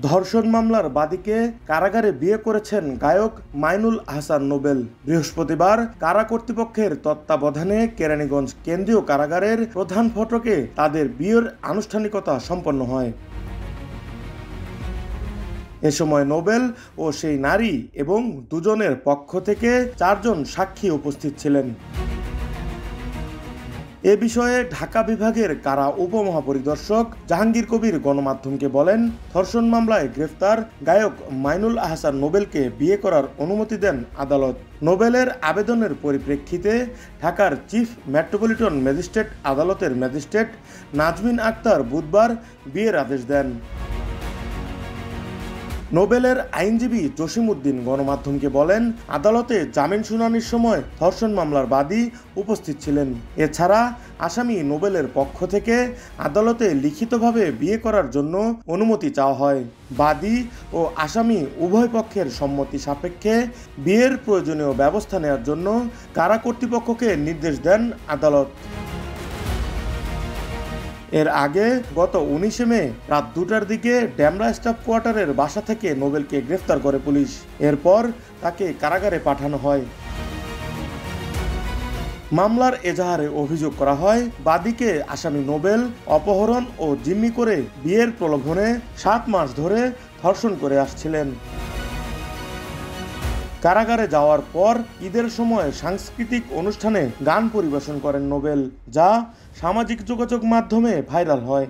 ধর্ষণ মামলার বাদীকে কারাগারে বিয়ে করেছেন গায়ক মাইনুল আহসান নোবেল। বৃহস্পতিবার কারা কর্তৃপক্ষের তত্ত্বাবধানে কেরানীগঞ্জ কেন্দ্রীয় কারাগারের প্রধান ফটকে তাদের বিয়ের আনুষ্ঠানিকতা সম্পন্ন হয়। এ সময় নোবেল ও সেই নারী এবং দুজনের পক্ষ থেকে 4 জন সাক্ষী উপস্থিত ছিলেন। এ বিষয়ে ঢাকা বিভাগের কারা উপমহাপরিদর্শক জাহাঙ্গীর কবির গণমাধ্যমকে বলেন, ধর্ষণ মামলায় গ্রেফতার গায়ক মাইনুল আহসান নোবেলকে বিয়ে করার অনুমতি দেন আদালত। নোবেলের আবেদনের পরিপ্রেক্ষিতে ঢাকার চিফ মেট্রোপলিটন ম্যাজিস্ট্রেট আদালতের ম্যাজিস্ট্রেট নাজমিন আক্তার বুধবার বিয়ের আদেশ দেন। নোবেলের আইনজীবী জসিমউদ্দিন গণমাধ্যমকে বলেন, আদালতে জামিন শুনানির সময় ধর্ষণ মামলার বাদী উপস্থিত ছিলেন। এছাড়া আসামি নোবেলের পক্ষ থেকে আদালতে লিখিতভাবে বিয়ে করার জন্য অনুমতি চাওয়া হয়। বাদী ও আসামি উভয় পক্ষের সম্মতি সাপেক্ষে বিয়ের প্রয়োজনীয় ব্যবস্থা নেওয়ার জন্য কারা কর্তৃপক্ষকে নির্দেশ দেন আদালত। এর আগে গত 19 মে রাত 2টার দিকে ডেমরা স্টাফ কোয়ার্টারের বাসা থেকে নোবেলকে গ্রেফতার করে পুলিশ। এরপর তাকে কারাগারে পাঠানো হয়। মামলার এজাহারে অভিযোগ করা হয়, বাদীকে আসামি নোবেল অপহরণ ও জিম্মি করে বিয়ের প্রলোভনে 7 মাস ধরে ধর্ষণ করে আসছিলেন। কারাগারে যাওয়ার পর ঈদের সময় সাংস্কৃতিক অনুষ্ঠানে গান পরিবেশন করেন নোবেল, যা সামাজিক যোগাযোগ মাধ্যমে ভাইরাল হয়।